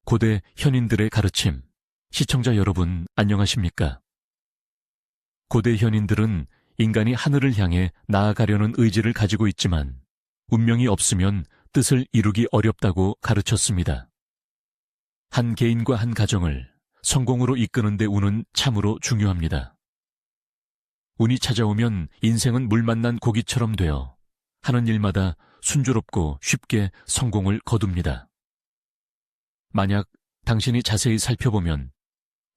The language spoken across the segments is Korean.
고대 현인들의 가르침, 시청자 여러분 안녕하십니까? 고대 현인들은 인간이 하늘을 향해 나아가려는 의지를 가지고 있지만 운명이 없으면 뜻을 이루기 어렵다고 가르쳤습니다. 한 개인과 한 가정을 성공으로 이끄는 데 운은 참으로 중요합니다. 운이 찾아오면 인생은 물 만난 고기처럼 되어 하는 일마다 순조롭고 쉽게 성공을 거둡니다. 만약 당신이 자세히 살펴보면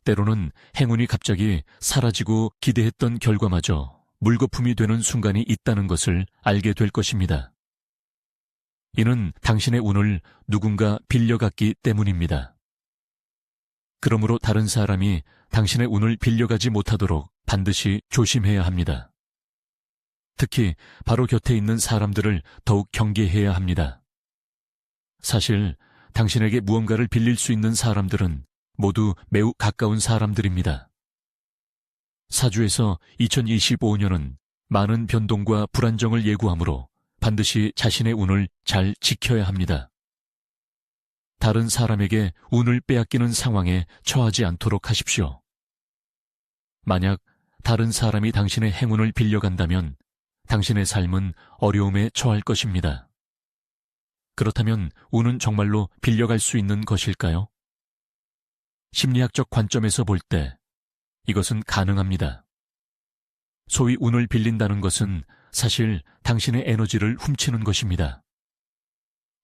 때로는 행운이 갑자기 사라지고 기대했던 결과마저 물거품이 되는 순간이 있다는 것을 알게 될 것입니다. 이는 당신의 운을 누군가 빌려갔기 때문입니다. 그러므로 다른 사람이 당신의 운을 빌려가지 못하도록 반드시 조심해야 합니다. 특히 바로 곁에 있는 사람들을 더욱 경계해야 합니다. 사실 당신에게 무언가를 빌릴 수 있는 사람들은 모두 매우 가까운 사람들입니다. 사주에서 2025년은 많은 변동과 불안정을 예고하므로 반드시 자신의 운을 잘 지켜야 합니다. 다른 사람에게 운을 빼앗기는 상황에 처하지 않도록 하십시오. 만약 다른 사람이 당신의 행운을 빌려간다면 당신의 삶은 어려움에 처할 것입니다. 그렇다면 운은 정말로 빌려갈 수 있는 것일까요? 심리학적 관점에서 볼 때 이것은 가능합니다. 소위 운을 빌린다는 것은 사실 당신의 에너지를 훔치는 것입니다.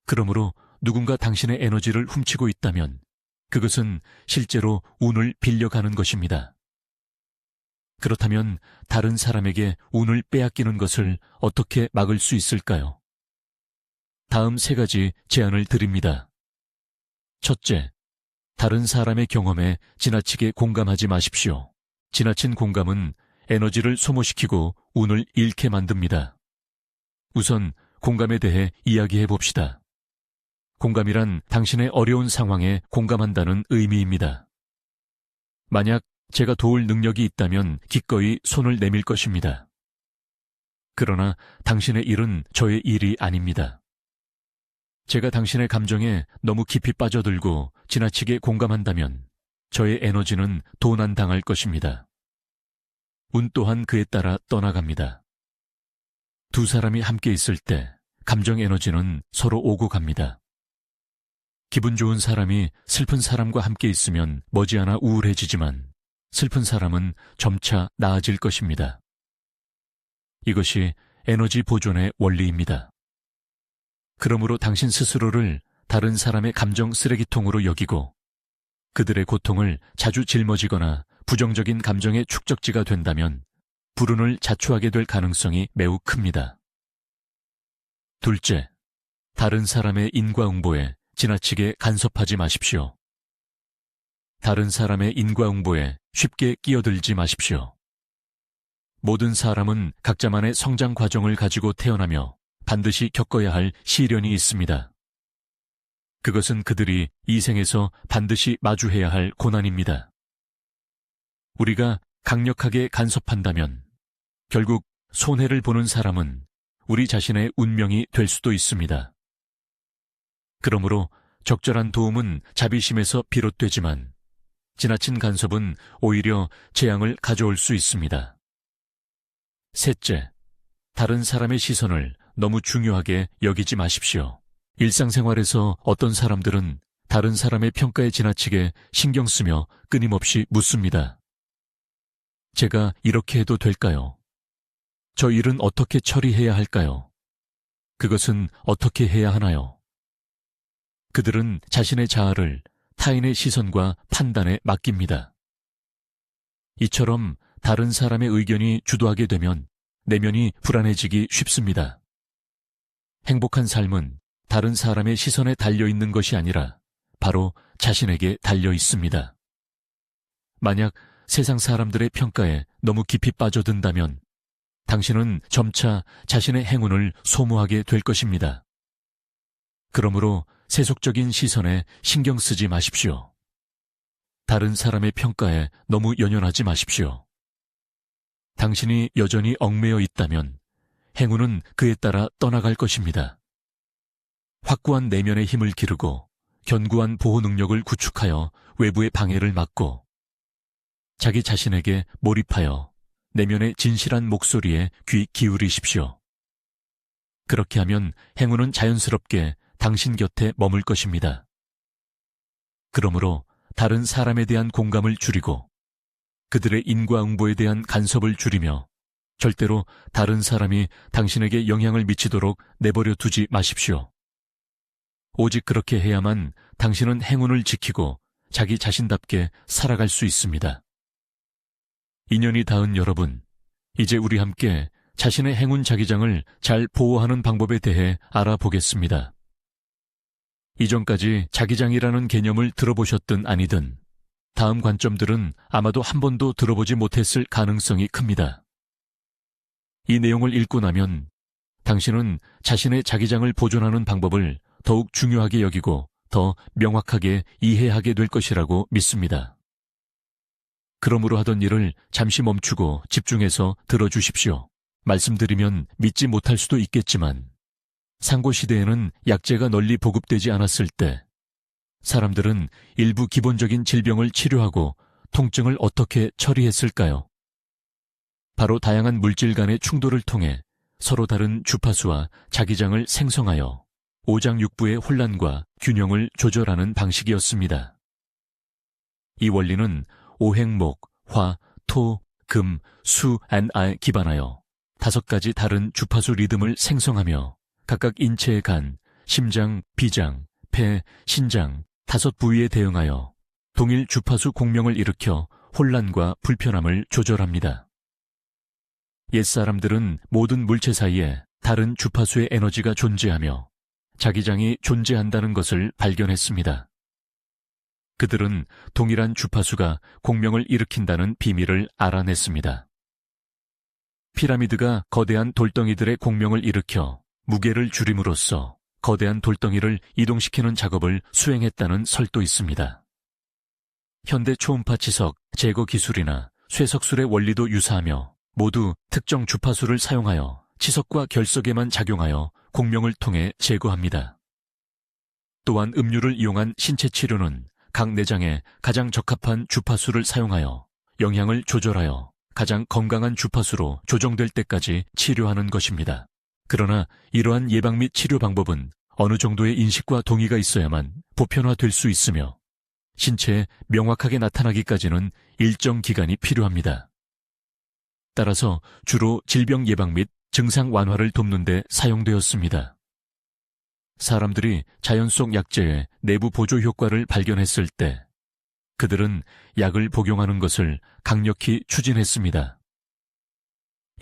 그러므로 누군가 당신의 에너지를 훔치고 있다면 그것은 실제로 운을 빌려가는 것입니다. 그렇다면 다른 사람에게 운을 빼앗기는 것을 어떻게 막을 수 있을까요? 다음 3가지 제안을 드립니다. 첫째, 다른 사람의 경험에 지나치게 공감하지 마십시오. 지나친 공감은 에너지를 소모시키고 운을 잃게 만듭니다. 우선 공감에 대해 이야기해 봅시다. 공감이란 당신의 어려운 상황에 공감한다는 의미입니다. 만약 제가 도울 능력이 있다면 기꺼이 손을 내밀 것입니다. 그러나 당신의 일은 저의 일이 아닙니다. 제가 당신의 감정에 너무 깊이 빠져들고 지나치게 공감한다면 저의 에너지는 도난당할 것입니다. 운 또한 그에 따라 떠나갑니다. 두 사람이 함께 있을 때 감정 에너지는 서로 오고 갑니다. 기분 좋은 사람이 슬픈 사람과 함께 있으면 머지않아 우울해지지만 슬픈 사람은 점차 나아질 것입니다. 이것이 에너지 보존의 원리입니다. 그러므로 당신 스스로를 다른 사람의 감정 쓰레기통으로 여기고 그들의 고통을 자주 짊어지거나 부정적인 감정의 축적지가 된다면 불운을 자초하게 될 가능성이 매우 큽니다. 둘째, 다른 사람의 인과응보에 지나치게 간섭하지 마십시오. 다른 사람의 인과응보에 쉽게 끼어들지 마십시오. 모든 사람은 각자만의 성장 과정을 가지고 태어나며 반드시 겪어야 할 시련이 있습니다. 그것은 그들이 이 생에서 반드시 마주해야 할 고난입니다. 우리가 강력하게 간섭한다면 결국 손해를 보는 사람은 우리 자신의 운명이 될 수도 있습니다. 그러므로 적절한 도움은 자비심에서 비롯되지만 지나친 간섭은 오히려 재앙을 가져올 수 있습니다. 셋째, 다른 사람의 시선을 너무 중요하게 여기지 마십시오. 일상생활에서 어떤 사람들은 다른 사람의 평가에 지나치게 신경 쓰며 끊임없이 묻습니다. 제가 이렇게 해도 될까요? 저 일은 어떻게 처리해야 할까요? 그것은 어떻게 해야 하나요? 그들은 자신의 자아를 타인의 시선과 판단에 맡깁니다. 이처럼 다른 사람의 의견이 주도하게 되면 내면이 불안해지기 쉽습니다. 행복한 삶은 다른 사람의 시선에 달려있는 것이 아니라 바로 자신에게 달려 있습니다. 만약 세상 사람들의 평가에 너무 깊이 빠져든다면 당신은 점차 자신의 행운을 소모하게 될 것입니다. 그러므로 세속적인 시선에 신경 쓰지 마십시오. 다른 사람의 평가에 너무 연연하지 마십시오. 당신이 여전히 얽매여 있다면 행운은 그에 따라 떠나갈 것입니다. 확고한 내면의 힘을 기르고 견고한 보호 능력을 구축하여 외부의 방해를 막고 자기 자신에게 몰입하여 내면의 진실한 목소리에 귀 기울이십시오. 그렇게 하면 행운은 자연스럽게 당신 곁에 머물 것입니다. 그러므로 다른 사람에 대한 공감을 줄이고 그들의 인과응보에 대한 간섭을 줄이며 절대로 다른 사람이 당신에게 영향을 미치도록 내버려 두지 마십시오. 오직 그렇게 해야만 당신은 행운을 지키고 자기 자신답게 살아갈 수 있습니다. 인연이 닿은 여러분, 이제 우리 함께 자신의 행운 자기장을 잘 보호하는 방법에 대해 알아보겠습니다. 이전까지 자기장이라는 개념을 들어보셨든 아니든 다음 관점들은 아마도 한 번도 들어보지 못했을 가능성이 큽니다. 이 내용을 읽고 나면 당신은 자신의 자기장을 보존하는 방법을 더욱 중요하게 여기고 더 명확하게 이해하게 될 것이라고 믿습니다. 그러므로 하던 일을 잠시 멈추고 집중해서 들어주십시오. 말씀드리면 믿지 못할 수도 있겠지만 상고시대에는 약재가 널리 보급되지 않았을 때 사람들은 일부 기본적인 질병을 치료하고 통증을 어떻게 처리했을까요? 바로 다양한 물질 간의 충돌을 통해 서로 다른 주파수와 자기장을 생성하여 오장육부의 혼란과 균형을 조절하는 방식이었습니다. 이 원리는 오행목, 화, 토, 금, 수, 안에 기반하여 5가지 다른 주파수 리듬을 생성하며 각각 인체의 간, 심장, 비장, 폐, 신장 5부위에 대응하여 동일 주파수 공명을 일으켜 혼란과 불편함을 조절합니다. 옛사람들은 모든 물체 사이에 다른 주파수의 에너지가 존재하며 자기장이 존재한다는 것을 발견했습니다. 그들은 동일한 주파수가 공명을 일으킨다는 비밀을 알아냈습니다. 피라미드가 거대한 돌덩이들의 공명을 일으켜 무게를 줄임으로써 거대한 돌덩이를 이동시키는 작업을 수행했다는 설도 있습니다. 현대 초음파 지석 제거 기술이나 쇠석술의 원리도 유사하며 모두 특정 주파수를 사용하여 치석과 결석에만 작용하여 공명을 통해 제거합니다. 또한 음료를 이용한 신체 치료는 각 내장에 가장 적합한 주파수를 사용하여 영향을 조절하여 가장 건강한 주파수로 조정될 때까지 치료하는 것입니다. 그러나 이러한 예방 및 치료 방법은 어느 정도의 인식과 동의가 있어야만 보편화될 수 있으며 신체에 명확하게 나타나기까지는 일정 기간이 필요합니다. 따라서 주로 질병 예방 및 증상 완화를 돕는 데 사용되었습니다. 사람들이 자연 속 약재의 내부 보조 효과를 발견했을 때 그들은 약을 복용하는 것을 강력히 추진했습니다.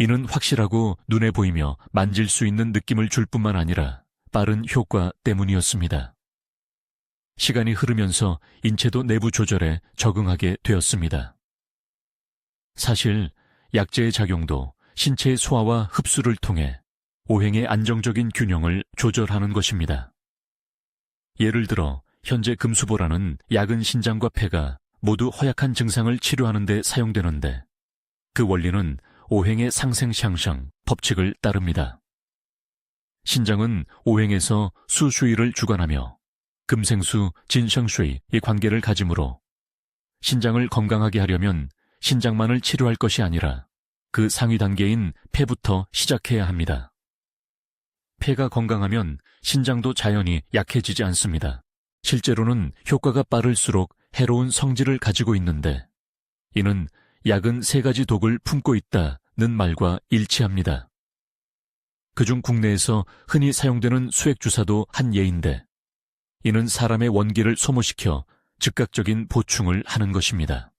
이는 확실하고 눈에 보이며 만질 수 있는 느낌을 줄 뿐만 아니라 빠른 효과 때문이었습니다. 시간이 흐르면서 인체도 내부 조절에 적응하게 되었습니다. 사실 약재의 작용도 신체의 소화와 흡수를 통해 오행의 안정적인 균형을 조절하는 것입니다. 예를 들어 현재 금수보라는 약은 신장과 폐가 모두 허약한 증상을 치료하는 데 사용되는데 그 원리는 오행의 상생샹샹 법칙을 따릅니다. 신장은 오행에서 수수위를 주관하며 금생수 진샹수의 관계를 가지므로 신장을 건강하게 하려면 신장만을 치료할 것이 아니라 그 상위 단계인 폐부터 시작해야 합니다. 폐가 건강하면 신장도 자연히 약해지지 않습니다. 실제로는 효과가 빠를수록 해로운 성질을 가지고 있는데 이는 약은 3가지 독을 품고 있다는 말과 일치합니다. 그중 국내에서 흔히 사용되는 수액주사도 한 예인데 이는 사람의 원기를 소모시켜 즉각적인 보충을 하는 것입니다.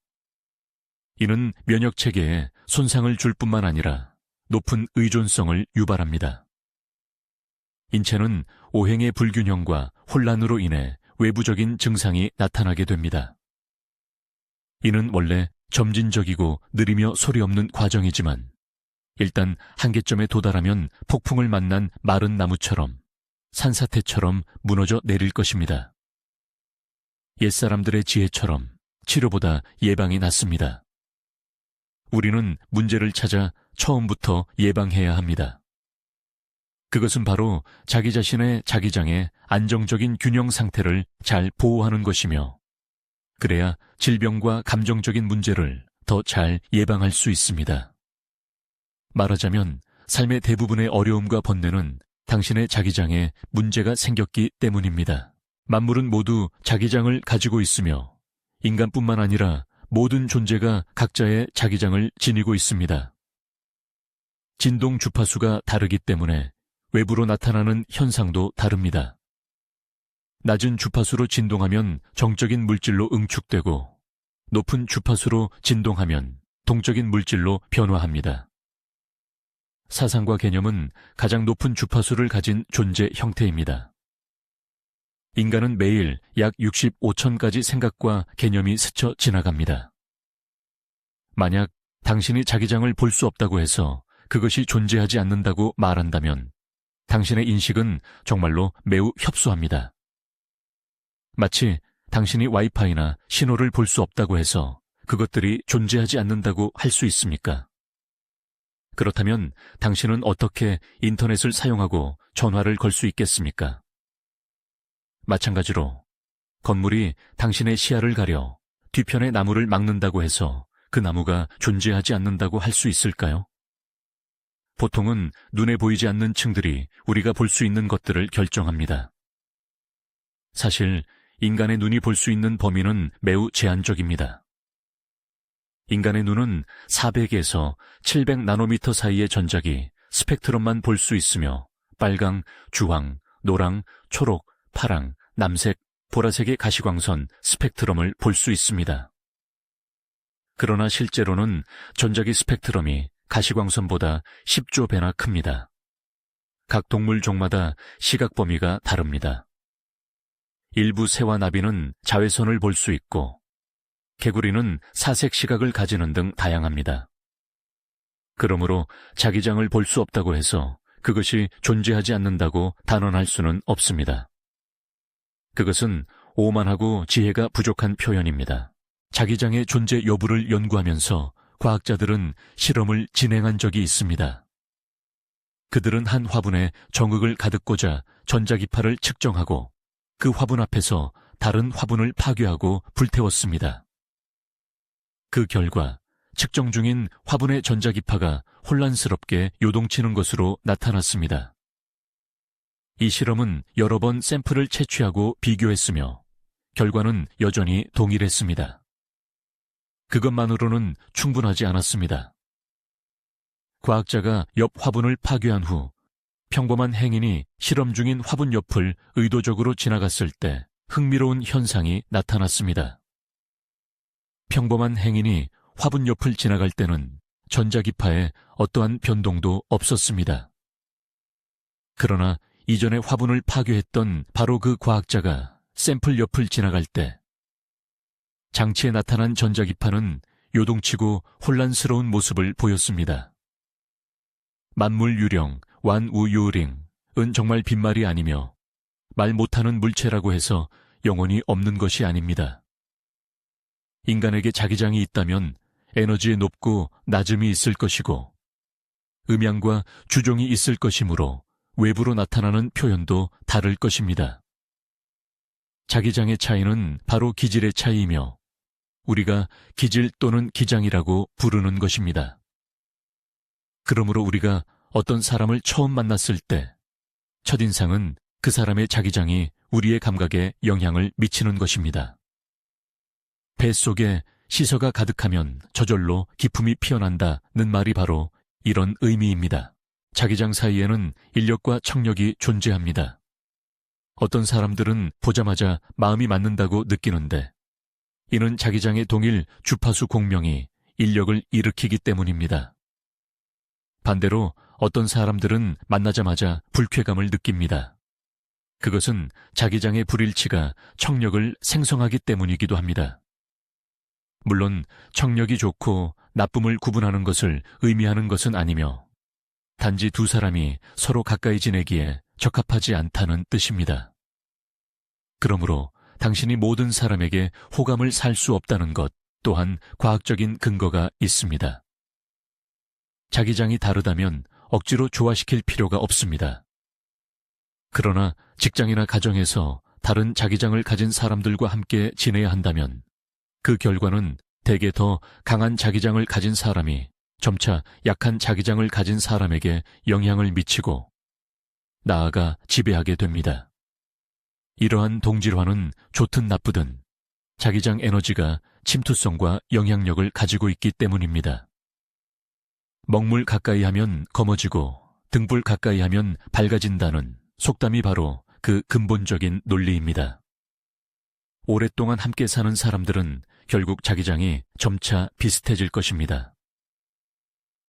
이는 면역체계에 손상을 줄 뿐만 아니라 높은 의존성을 유발합니다. 인체는 오행의 불균형과 혼란으로 인해 외부적인 증상이 나타나게 됩니다. 이는 원래 점진적이고 느리며 소리 없는 과정이지만 일단 한계점에 도달하면 폭풍을 만난 마른 나무처럼 산사태처럼 무너져 내릴 것입니다. 옛사람들의 지혜처럼 치료보다 예방이 낫습니다. 우리는 문제를 찾아 처음부터 예방해야 합니다. 그것은 바로 자기 자신의 자기장의 안정적인 균형 상태를 잘 보호하는 것이며, 그래야 질병과 감정적인 문제를 더 잘 예방할 수 있습니다. 말하자면 삶의 대부분의 어려움과 번뇌는 당신의 자기장에 문제가 생겼기 때문입니다. 만물은 모두 자기장을 가지고 있으며 인간뿐만 아니라 모든 존재가 각자의 자기장을 지니고 있습니다. 진동 주파수가 다르기 때문에 외부로 나타나는 현상도 다릅니다. 낮은 주파수로 진동하면 정적인 물질로 응축되고 높은 주파수로 진동하면 동적인 물질로 변화합니다. 사상과 개념은 가장 높은 주파수를 가진 존재 형태입니다. 인간은 매일 약 65,000가지 생각과 개념이 스쳐 지나갑니다. 만약 당신이 자기장을 볼 수 없다고 해서 그것이 존재하지 않는다고 말한다면 당신의 인식은 정말로 매우 협소합니다. 마치 당신이 와이파이나 신호를 볼 수 없다고 해서 그것들이 존재하지 않는다고 할 수 있습니까? 그렇다면 당신은 어떻게 인터넷을 사용하고 전화를 걸 수 있겠습니까? 마찬가지로 건물이 당신의 시야를 가려 뒤편의 나무를 막는다고 해서 그 나무가 존재하지 않는다고 할 수 있을까요? 보통은 눈에 보이지 않는 층들이 우리가 볼 수 있는 것들을 결정합니다. 사실 인간의 눈이 볼 수 있는 범위는 매우 제한적입니다. 인간의 눈은 400에서 700 나노미터 사이의 전자기, 스펙트럼만 볼 수 있으며 빨강, 주황, 노랑, 초록, 파랑, 남색, 보라색의 가시광선, 스펙트럼을 볼 수 있습니다. 그러나 실제로는 전자기 스펙트럼이 가시광선보다 10조 배나 큽니다. 각 동물 종마다 시각 범위가 다릅니다. 일부 새와 나비는 자외선을 볼 수 있고 개구리는 사색 시각을 가지는 등 다양합니다. 그러므로 자기장을 볼 수 없다고 해서 그것이 존재하지 않는다고 단언할 수는 없습니다. 그것은 오만하고 지혜가 부족한 표현입니다. 자기장의 존재 여부를 연구하면서 과학자들은 실험을 진행한 적이 있습니다. 그들은 한 화분에 정극을 가득 꽂아 전자기파를 측정하고 그 화분 앞에서 다른 화분을 파괴하고 불태웠습니다. 그 결과 측정 중인 화분의 전자기파가 혼란스럽게 요동치는 것으로 나타났습니다. 이 실험은 여러 번 샘플을 채취하고 비교했으며 결과는 여전히 동일했습니다. 그것만으로는 충분하지 않았습니다. 과학자가 옆 화분을 파괴한 후 평범한 행인이 실험 중인 화분 옆을 의도적으로 지나갔을 때 흥미로운 현상이 나타났습니다. 평범한 행인이 화분 옆을 지나갈 때는 전자기파에 어떠한 변동도 없었습니다. 그러나 이전에 화분을 파괴했던 바로 그 과학자가 샘플 옆을 지나갈 때 장치에 나타난 전자기파는 요동치고 혼란스러운 모습을 보였습니다. 만물유령, 완우유링은 정말 빈말이 아니며 말 못하는 물체라고 해서 영혼이 없는 것이 아닙니다. 인간에게 자기장이 있다면 에너지의 높고 낮음이 있을 것이고 음양과 주종이 있을 것이므로 외부로 나타나는 표현도 다를 것입니다. 자기장의 차이는 바로 기질의 차이이며 우리가 기질 또는 기장이라고 부르는 것입니다. 그러므로 우리가 어떤 사람을 처음 만났을 때 첫인상은 그 사람의 자기장이 우리의 감각에 영향을 미치는 것입니다. 뱃속에 시서가 가득하면 저절로 기품이 피어난다는 말이 바로 이런 의미입니다. 자기장 사이에는 인력과 청력이 존재합니다. 어떤 사람들은 보자마자 마음이 맞는다고 느끼는데 이는 자기장의 동일 주파수 공명이 인력을 일으키기 때문입니다. 반대로 어떤 사람들은 만나자마자 불쾌감을 느낍니다. 그것은 자기장의 불일치가 청력을 생성하기 때문이기도 합니다. 물론 청력이 좋고 나쁨을 구분하는 것을 의미하는 것은 아니며 단지 두 사람이 서로 가까이 지내기에 적합하지 않다는 뜻입니다. 그러므로 당신이 모든 사람에게 호감을 살 수 없다는 것 또한 과학적인 근거가 있습니다. 자기장이 다르다면 억지로 조화시킬 필요가 없습니다. 그러나 직장이나 가정에서 다른 자기장을 가진 사람들과 함께 지내야 한다면 그 결과는 대개 더 강한 자기장을 가진 사람이 점차 약한 자기장을 가진 사람에게 영향을 미치고 나아가 지배하게 됩니다. 이러한 동질화는 좋든 나쁘든 자기장 에너지가 침투성과 영향력을 가지고 있기 때문입니다. 먹물 가까이 하면 검어지고 등불 가까이 하면 밝아진다는 속담이 바로 그 근본적인 논리입니다. 오랫동안 함께 사는 사람들은 결국 자기장이 점차 비슷해질 것입니다.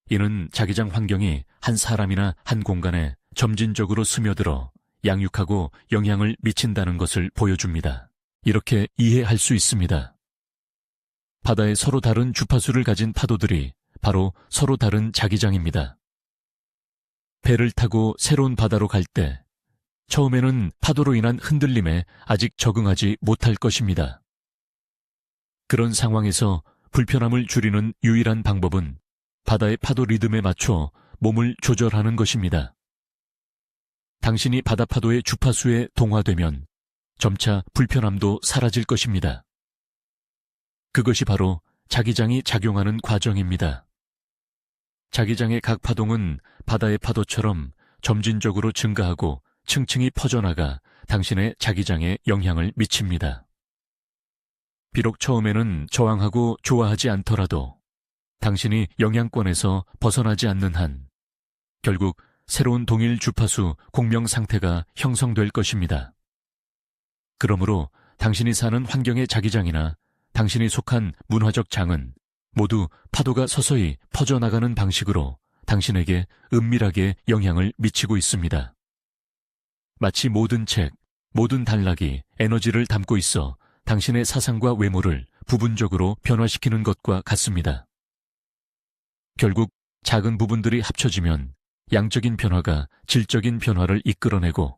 이는 자기장 환경이 한 사람이나 한 공간에 점진적으로 스며들어 양육하고 영향을 미친다는 것을 보여줍니다. 이렇게 이해할 수 있습니다. 바다에 서로 다른 주파수를 가진 파도들이 바로 서로 다른 자기장입니다. 배를 타고 새로운 바다로 갈 때 처음에는 파도로 인한 흔들림에 아직 적응하지 못할 것입니다. 그런 상황에서 불편함을 줄이는 유일한 방법은 바다의 파도 리듬에 맞춰 몸을 조절하는 것입니다. 당신이 바다 파도의 주파수에 동화되면 점차 불편함도 사라질 것입니다. 그것이 바로 자기장이 작용하는 과정입니다. 자기장의 각 파동은 바다의 파도처럼 점진적으로 증가하고 층층이 퍼져나가 당신의 자기장에 영향을 미칩니다. 비록 처음에는 저항하고 좋아하지 않더라도 당신이 영향권에서 벗어나지 않는 한 결국 새로운 동일 주파수 공명 상태가 형성될 것입니다. 그러므로 당신이 사는 환경의 자기장이나 당신이 속한 문화적 장은 모두 파도가 서서히 퍼져나가는 방식으로 당신에게 은밀하게 영향을 미치고 있습니다. 마치 모든 책, 모든 단락이 에너지를 담고 있어 당신의 사상과 외모를 부분적으로 변화시키는 것과 같습니다. 결국 작은 부분들이 합쳐지면 양적인 변화가 질적인 변화를 이끌어내고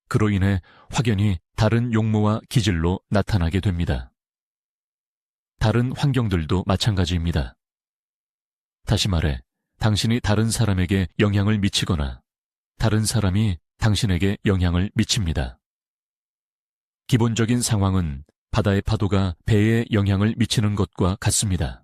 그로 인해 확연히 다른 용모와 기질로 나타나게 됩니다. 다른 환경들도 마찬가지입니다. 다시 말해, 당신이 다른 사람에게 영향을 미치거나 다른 사람이 당신에게 영향을 미칩니다. 기본적인 상황은 바다의 파도가 배에 영향을 미치는 것과 같습니다.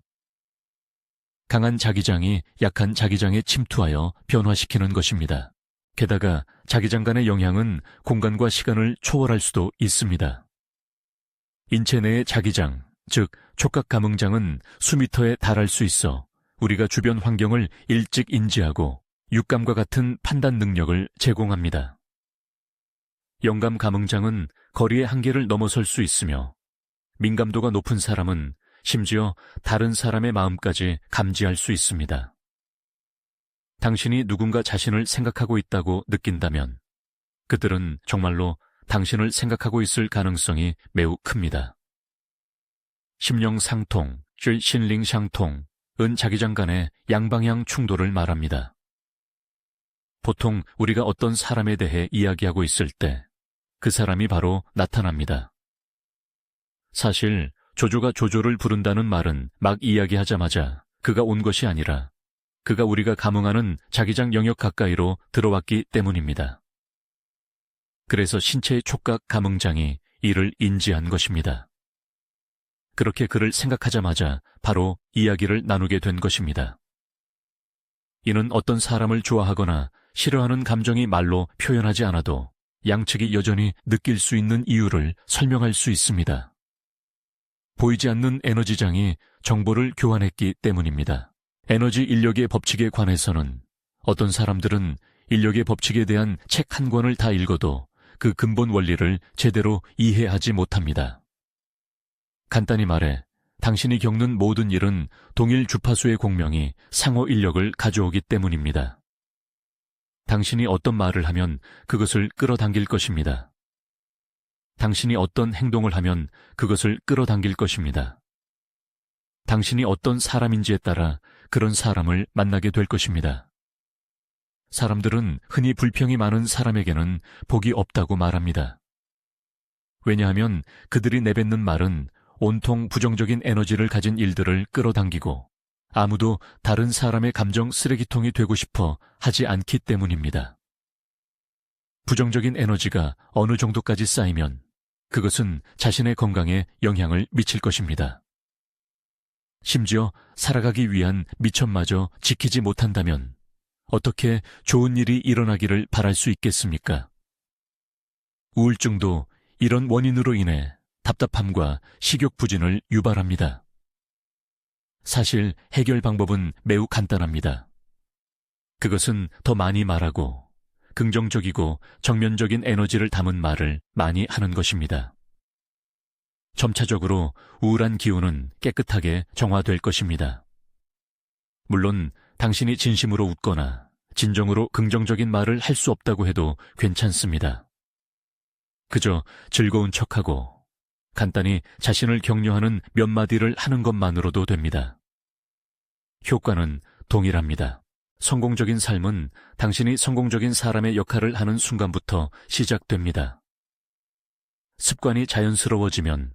강한 자기장이 약한 자기장에 침투하여 변화시키는 것입니다. 게다가 자기장 간의 영향은 공간과 시간을 초월할 수도 있습니다. 인체 내의 자기장, 즉 촉각 감응장은 수미터에 달할 수 있어 우리가 주변 환경을 일찍 인지하고 육감과 같은 판단 능력을 제공합니다. 영감 감응장은 거리의 한계를 넘어설 수 있으며 민감도가 높은 사람은 심지어 다른 사람의 마음까지 감지할 수 있습니다. 당신이 누군가 자신을 생각하고 있다고 느낀다면 그들은 정말로 당신을 생각하고 있을 가능성이 매우 큽니다. 심령상통, 신링상통은 자기장 간의 양방향 충돌을 말합니다. 보통 우리가 어떤 사람에 대해 이야기하고 있을 때 그 사람이 바로 나타납니다. 사실 조조가 조조를 부른다는 말은 막 이야기하자마자 그가 온 것이 아니라 그가 우리가 감응하는 자기장 영역 가까이로 들어왔기 때문입니다. 그래서 신체의 촉각 감응장이 이를 인지한 것입니다. 그렇게 그를 생각하자마자 바로 이야기를 나누게 된 것입니다. 이는 어떤 사람을 좋아하거나 싫어하는 감정이 말로 표현하지 않아도 양측이 여전히 느낄 수 있는 이유를 설명할 수 있습니다. 보이지 않는 에너지장이 정보를 교환했기 때문입니다. 에너지 인력의 법칙에 관해서는 어떤 사람들은 인력의 법칙에 대한 책 한 권을 다 읽어도 그 근본 원리를 제대로 이해하지 못합니다. 간단히 말해 당신이 겪는 모든 일은 동일 주파수의 공명이 상호 인력을 가져오기 때문입니다. 당신이 어떤 말을 하면 그것을 끌어당길 것입니다. 당신이 어떤 행동을 하면 그것을 끌어당길 것입니다. 당신이 어떤 사람인지에 따라 그런 사람을 만나게 될 것입니다. 사람들은 흔히 불평이 많은 사람에게는 복이 없다고 말합니다. 왜냐하면 그들이 내뱉는 말은 온통 부정적인 에너지를 가진 일들을 끌어당기고 아무도 다른 사람의 감정 쓰레기통이 되고 싶어 하지 않기 때문입니다. 부정적인 에너지가 어느 정도까지 쌓이면 그것은 자신의 건강에 영향을 미칠 것입니다. 심지어 살아가기 위한 미천마저 지키지 못한다면 어떻게 좋은 일이 일어나기를 바랄 수 있겠습니까? 우울증도 이런 원인으로 인해 답답함과 식욕부진을 유발합니다. 사실 해결 방법은 매우 간단합니다. 그것은 더 많이 말하고 긍정적이고 정면적인 에너지를 담은 말을 많이 하는 것입니다. 점차적으로 우울한 기운은 깨끗하게 정화될 것입니다. 물론 당신이 진심으로 웃거나 진정으로 긍정적인 말을 할 수 없다고 해도 괜찮습니다. 그저 즐거운 척하고 간단히 자신을 격려하는 몇 마디를 하는 것만으로도 됩니다. 효과는 동일합니다. 성공적인 삶은 당신이 성공적인 사람의 역할을 하는 순간부터 시작됩니다. 습관이 자연스러워지면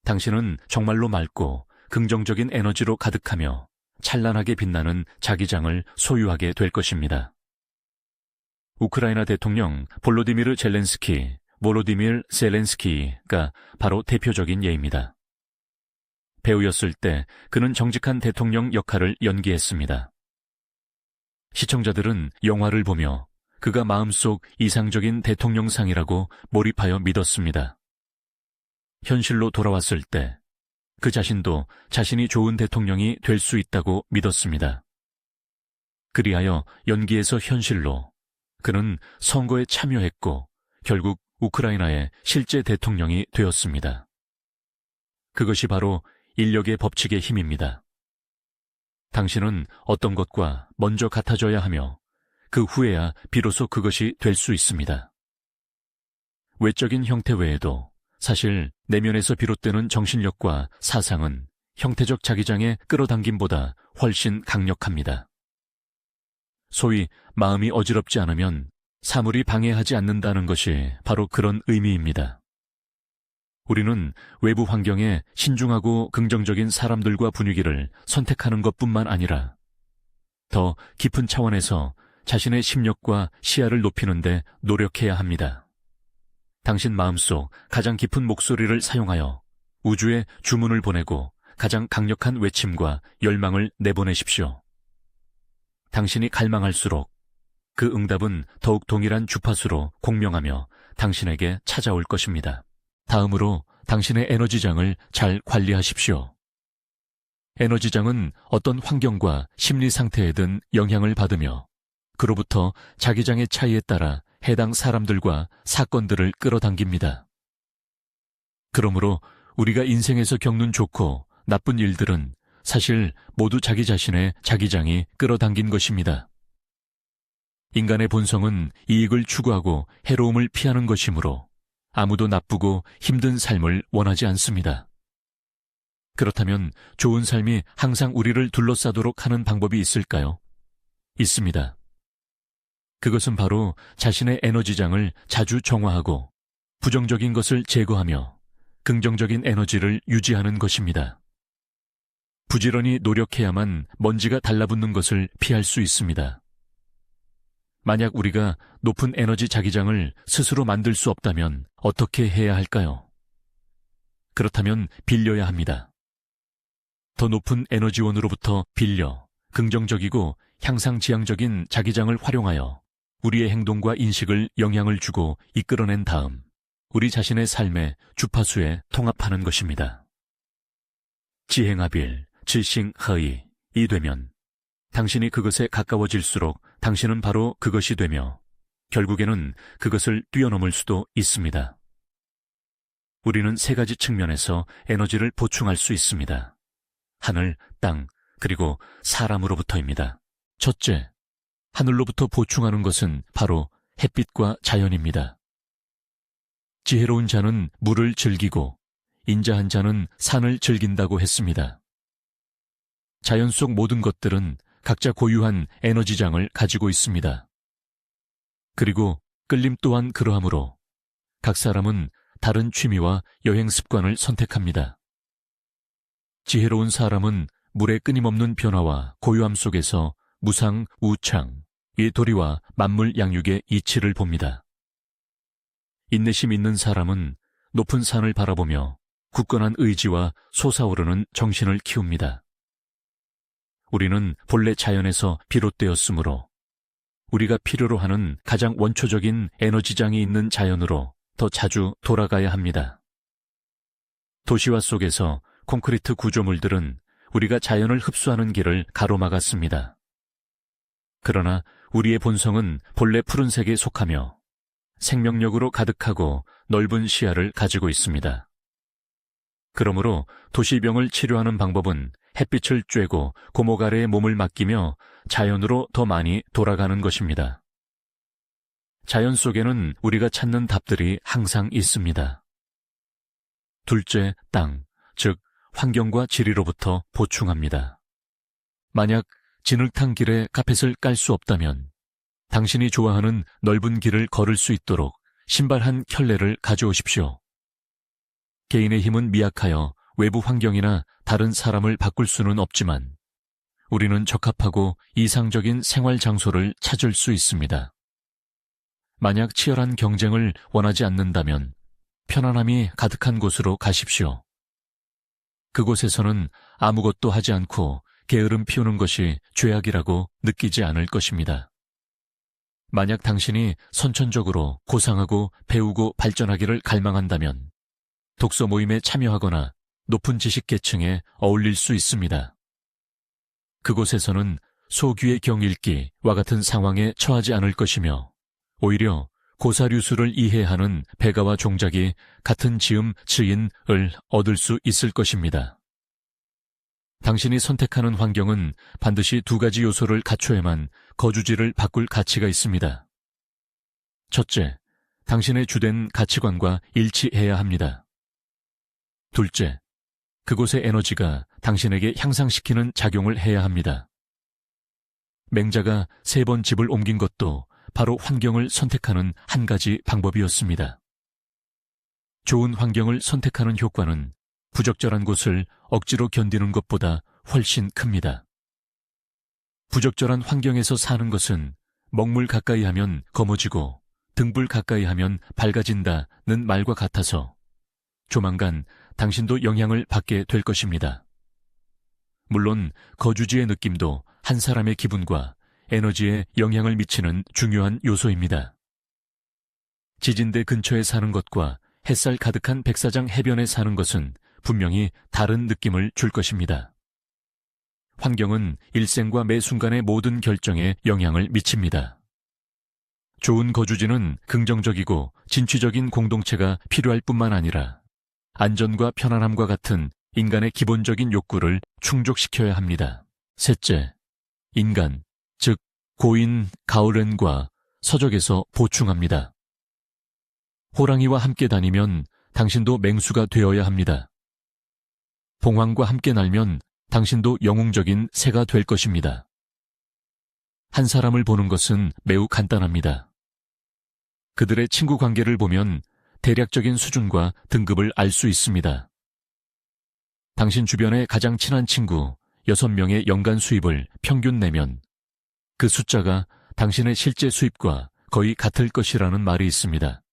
당신은 정말로 맑고 긍정적인 에너지로 가득하며 찬란하게 빛나는 자기장을 소유하게 될 것입니다. 우크라이나 대통령 볼로디미르 젤렌스키, 모로디밀 젤렌스키가 바로 대표적인 예입니다. 배우였을 때 그는 정직한 대통령 역할을 연기했습니다. 시청자들은 영화를 보며 그가 마음속 이상적인 대통령상이라고 몰입하여 믿었습니다. 현실로 돌아왔을 때 그 자신도 자신이 좋은 대통령이 될 수 있다고 믿었습니다. 그리하여 연기에서 현실로 그는 선거에 참여했고 결국 우크라이나의 실제 대통령이 되었습니다. 그것이 바로 인력의 법칙의 힘입니다. 당신은 어떤 것과 먼저 같아져야 하며 그 후에야 비로소 그것이 될 수 있습니다. 외적인 형태 외에도 사실 내면에서 비롯되는 정신력과 사상은 형태적 자기장의 끌어당김보다 훨씬 강력합니다. 소위 마음이 어지럽지 않으면 사물이 방해하지 않는다는 것이 바로 그런 의미입니다. 우리는 외부 환경에 신중하고 긍정적인 사람들과 분위기를 선택하는 것뿐만 아니라 더 깊은 차원에서 자신의 심력과 시야를 높이는 데 노력해야 합니다. 당신 마음속 가장 깊은 목소리를 사용하여 우주에 주문을 보내고 가장 강력한 외침과 열망을 내보내십시오. 당신이 갈망할수록 그 응답은 더욱 동일한 주파수로 공명하며 당신에게 찾아올 것입니다. 다음으로 당신의 에너지장을 잘 관리하십시오. 에너지장은 어떤 환경과 심리 상태에든 영향을 받으며 그로부터 자기장의 차이에 따라 해당 사람들과 사건들을 끌어당깁니다. 그러므로 우리가 인생에서 겪는 좋고 나쁜 일들은 사실 모두 자기 자신의 자기장이 끌어당긴 것입니다. 인간의 본성은 이익을 추구하고 해로움을 피하는 것이므로 아무도 나쁘고 힘든 삶을 원하지 않습니다. 그렇다면 좋은 삶이 항상 우리를 둘러싸도록 하는 방법이 있을까요? 있습니다. 그것은 바로 자신의 에너지장을 자주 정화하고 부정적인 것을 제거하며 긍정적인 에너지를 유지하는 것입니다. 부지런히 노력해야만 먼지가 달라붙는 것을 피할 수 있습니다. 만약 우리가 높은 에너지 자기장을 스스로 만들 수 없다면 어떻게 해야 할까요? 그렇다면 빌려야 합니다. 더 높은 에너지원으로부터 빌려 긍정적이고 향상지향적인 자기장을 활용하여 우리의 행동과 인식을 영향을 주고 이끌어낸 다음 우리 자신의 삶의 주파수에 통합하는 것입니다. 지행하빌, 지싱허이 이 되면 당신이 그것에 가까워질수록 당신은 바로 그것이 되며 결국에는 그것을 뛰어넘을 수도 있습니다. 우리는 세 가지 측면에서 에너지를 보충할 수 있습니다. 하늘, 땅, 그리고 사람으로부터입니다. 첫째, 하늘로부터 보충하는 것은 바로 햇빛과 자연입니다. 지혜로운 자는 물을 즐기고 인자한 자는 산을 즐긴다고 했습니다. 자연 속 모든 것들은 각자 고유한 에너지장을 가지고 있습니다. 그리고 끌림 또한 그러하므로 각 사람은 다른 취미와 여행 습관을 선택합니다. 지혜로운 사람은 물의 끊임없는 변화와 고요함 속에서 무상, 우창, 이 도리와 만물 양육의 이치를 봅니다. 인내심 있는 사람은 높은 산을 바라보며 굳건한 의지와 솟아오르는 정신을 키웁니다. 우리는 본래 자연에서 비롯되었으므로 우리가 필요로 하는 가장 원초적인 에너지장이 있는 자연으로 더 자주 돌아가야 합니다. 도시화 속에서 콘크리트 구조물들은 우리가 자연을 흡수하는 길을 가로막았습니다. 그러나 우리의 본성은 본래 푸른색에 속하며 생명력으로 가득하고 넓은 시야를 가지고 있습니다. 그러므로 도시병을 치료하는 방법은 햇빛을 쬐고 고목 아래에 몸을 맡기며 자연으로 더 많이 돌아가는 것입니다. 자연 속에는 우리가 찾는 답들이 항상 있습니다. 둘째, 땅, 즉 환경과 지리로부터 보충합니다. 만약 진흙탕 길에 카펫을 깔 수 없다면 당신이 좋아하는 넓은 길을 걸을 수 있도록 신발 한 켤레를 가져오십시오. 개인의 힘은 미약하여 외부 환경이나 다른 사람을 바꿀 수는 없지만 우리는 적합하고 이상적인 생활 장소를 찾을 수 있습니다. 만약 치열한 경쟁을 원하지 않는다면 편안함이 가득한 곳으로 가십시오. 그곳에서는 아무것도 하지 않고 게으름 피우는 것이 죄악이라고 느끼지 않을 것입니다. 만약 당신이 선천적으로 고상하고 배우고 발전하기를 갈망한다면 독서 모임에 참여하거나 높은 지식계층에 어울릴 수 있습니다. 그곳에서는 소귀의 경읽기와 같은 상황에 처하지 않을 것이며 오히려 고사류수를 이해하는 배가와 종작이 같은 지음 즈인을 얻을 수 있을 것입니다. 당신이 선택하는 환경은 반드시 두 가지 요소를 갖춰야만 거주지를 바꿀 가치가 있습니다. 첫째, 당신의 주된 가치관과 일치해야 합니다. 둘째, 그곳의 에너지가 당신에게 향상시키는 작용을 해야 합니다. 맹자가 3번 집을 옮긴 것도 바로 환경을 선택하는 한 가지 방법이었습니다. 좋은 환경을 선택하는 효과는 부적절한 곳을 억지로 견디는 것보다 훨씬 큽니다. 부적절한 환경에서 사는 것은 먹물 가까이 하면 검어지고 등불 가까이 하면 밝아진다는 말과 같아서 조만간 당신도 영향을 받게 될 것입니다. 물론 거주지의 느낌도 한 사람의 기분과 에너지에 영향을 미치는 중요한 요소입니다. 지진대 근처에 사는 것과 햇살 가득한 백사장 해변에 사는 것은 분명히 다른 느낌을 줄 것입니다. 환경은 일생과 매 순간의 모든 결정에 영향을 미칩니다. 좋은 거주지는 긍정적이고 진취적인 공동체가 필요할 뿐만 아니라 안전과 편안함과 같은 인간의 기본적인 욕구를 충족시켜야 합니다. 셋째, 인간, 즉 고인 가오렌과 서적에서 보충합니다. 호랑이와 함께 다니면 당신도 맹수가 되어야 합니다. 봉황과 함께 날면 당신도 영웅적인 새가 될 것입니다. 한 사람을 보는 것은 매우 간단합니다. 그들의 친구 관계를 보면 대략적인 수준과 등급을 알 수 있습니다. 당신 주변의 가장 친한 친구 6명의 연간 수입을 평균 내면 그 숫자가 당신의 실제 수입과 거의 같을 것이라는 말이 있습니다.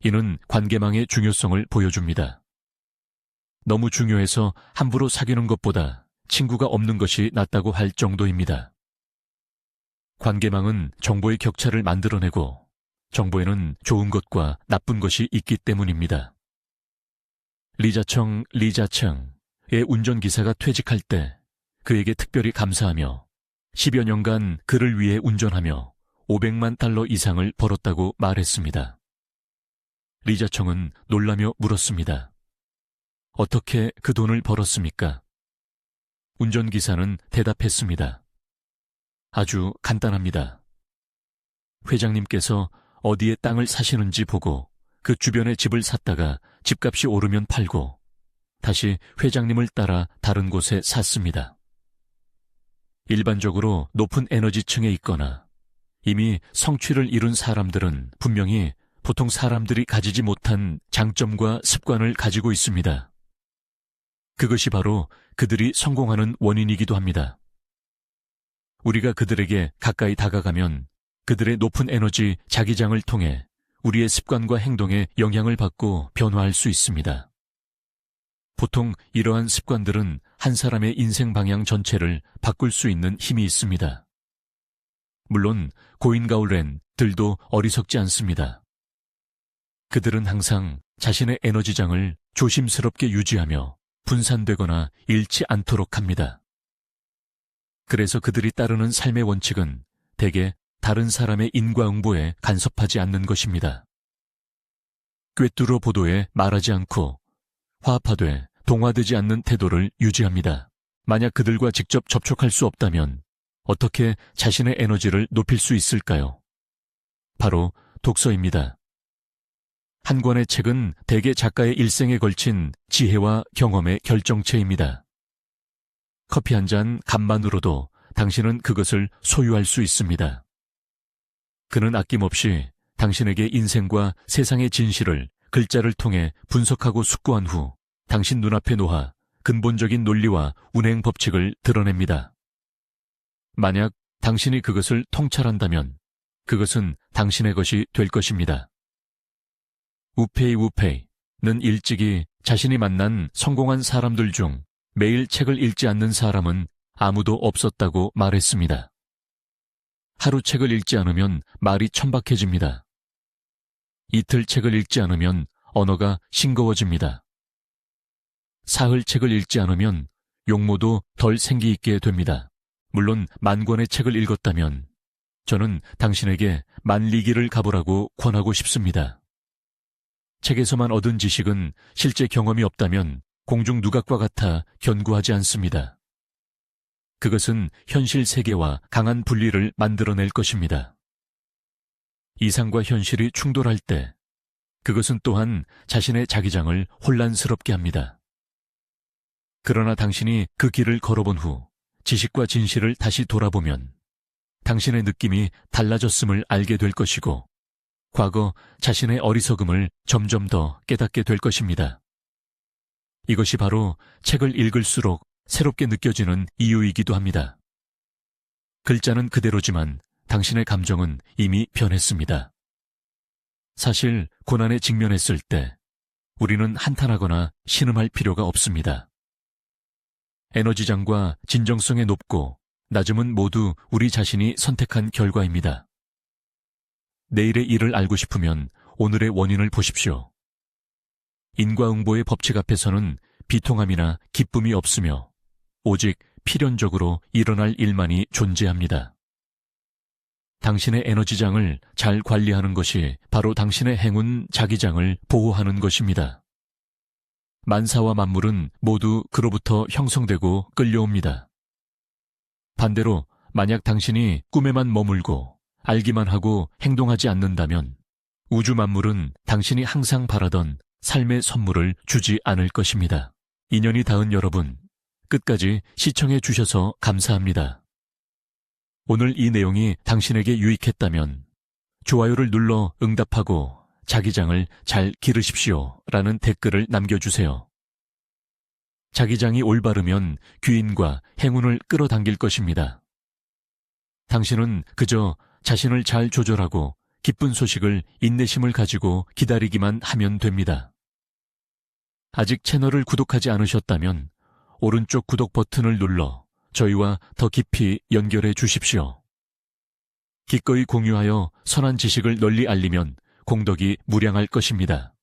이는 관계망의 중요성을 보여줍니다. 너무 중요해서 함부로 사귀는 것보다 친구가 없는 것이 낫다고 할 정도입니다. 관계망은 정보의 격차를 만들어내고 정보에는 좋은 것과 나쁜 것이 있기 때문입니다. 리자청의 운전기사가 퇴직할 때 그에게 특별히 감사하며 10여 년간 그를 위해 운전하며 $500만 이상을 벌었다고 말했습니다. 리자청은 놀라며 물었습니다. 어떻게 그 돈을 벌었습니까? 운전기사는 대답했습니다. 아주 간단합니다. 회장님께서 어디에 땅을 사시는지 보고 그 주변에 집을 샀다가 집값이 오르면 팔고 다시 회장님을 따라 다른 곳에 샀습니다. 일반적으로 높은 에너지층에 있거나 이미 성취를 이룬 사람들은 분명히 보통 사람들이 가지지 못한 장점과 습관을 가지고 있습니다. 그것이 바로 그들이 성공하는 원인이기도 합니다. 우리가 그들에게 가까이 다가가면 그들의 높은 에너지 자기장을 통해 우리의 습관과 행동에 영향을 받고 변화할 수 있습니다. 보통 이러한 습관들은 한 사람의 인생 방향 전체를 바꿀 수 있는 힘이 있습니다. 물론 고인가울렌들도 어리석지 않습니다. 그들은 항상 자신의 에너지장을 조심스럽게 유지하며 분산되거나 잃지 않도록 합니다. 그래서 그들이 따르는 삶의 원칙은 대개 다른 사람의 인과응보에 간섭하지 않는 것입니다. 꿰뚫어 보도에 말하지 않고 화합하되 동화되지 않는 태도를 유지합니다. 만약 그들과 직접 접촉할 수 없다면 어떻게 자신의 에너지를 높일 수 있을까요? 바로 독서입니다. 한 권의 책은 대개 작가의 일생에 걸친 지혜와 경험의 결정체입니다. 커피 한 잔 값만으로도 당신은 그것을 소유할 수 있습니다. 그는 아낌없이 당신에게 인생과 세상의 진실을 글자를 통해 분석하고 숙고한 후 당신 눈앞에 놓아 근본적인 논리와 운행 법칙을 드러냅니다. 만약 당신이 그것을 통찰한다면 그것은 당신의 것이 될 것입니다. 우페이는 일찍이 자신이 만난 성공한 사람들 중 매일 책을 읽지 않는 사람은 아무도 없었다고 말했습니다. 하루 책을 읽지 않으면 말이 천박해집니다. 이틀 책을 읽지 않으면 언어가 싱거워집니다. 사흘 책을 읽지 않으면 용모도 덜 생기 있게 됩니다. 물론 10,000권의 책을 읽었다면 저는 당신에게 10,000리기를 가보라고 권하고 싶습니다. 책에서만 얻은 지식은 실제 경험이 없다면 공중 누각과 같아 견고하지 않습니다. 그것은 현실 세계와 강한 분리를 만들어낼 것입니다. 이상과 현실이 충돌할 때 그것은 또한 자신의 자기장을 혼란스럽게 합니다. 그러나 당신이 그 길을 걸어본 후 지식과 진실을 다시 돌아보면 당신의 느낌이 달라졌음을 알게 될 것이고 과거 자신의 어리석음을 점점 더 깨닫게 될 것입니다. 이것이 바로 책을 읽을수록 새롭게 느껴지는 이유이기도 합니다. 글자는 그대로지만 당신의 감정은 이미 변했습니다. 사실 고난에 직면했을 때 우리는 한탄하거나 신음할 필요가 없습니다. 에너지장과 진정성의 높고 낮음은 모두 우리 자신이 선택한 결과입니다. 내일의 일을 알고 싶으면 오늘의 원인을 보십시오. 인과응보의 법칙 앞에서는 비통함이나 기쁨이 없으며 오직 필연적으로 일어날 일만이 존재합니다. 당신의 에너지장을 잘 관리하는 것이 바로 당신의 행운 자기장을 보호하는 것입니다. 만사와 만물은 모두 그로부터 형성되고 끌려옵니다. 반대로 만약 당신이 꿈에만 머물고 알기만 하고 행동하지 않는다면 우주 만물은 당신이 항상 바라던 삶의 선물을 주지 않을 것입니다. 인연이 닿은 여러분, 끝까지 시청해 주셔서 감사합니다. 오늘 이 내용이 당신에게 유익했다면 좋아요를 눌러 응답하고 자기장을 잘 기르십시오 라는 댓글을 남겨주세요. 자기장이 올바르면 귀인과 행운을 끌어당길 것입니다. 당신은 그저 자신을 잘 조절하고 기쁜 소식을 인내심을 가지고 기다리기만 하면 됩니다. 아직 채널을 구독하지 않으셨다면 오른쪽 구독 버튼을 눌러 저희와 더 깊이 연결해 주십시오. 기꺼이 공유하여 선한 지식을 널리 알리면 공덕이 무량할 것입니다.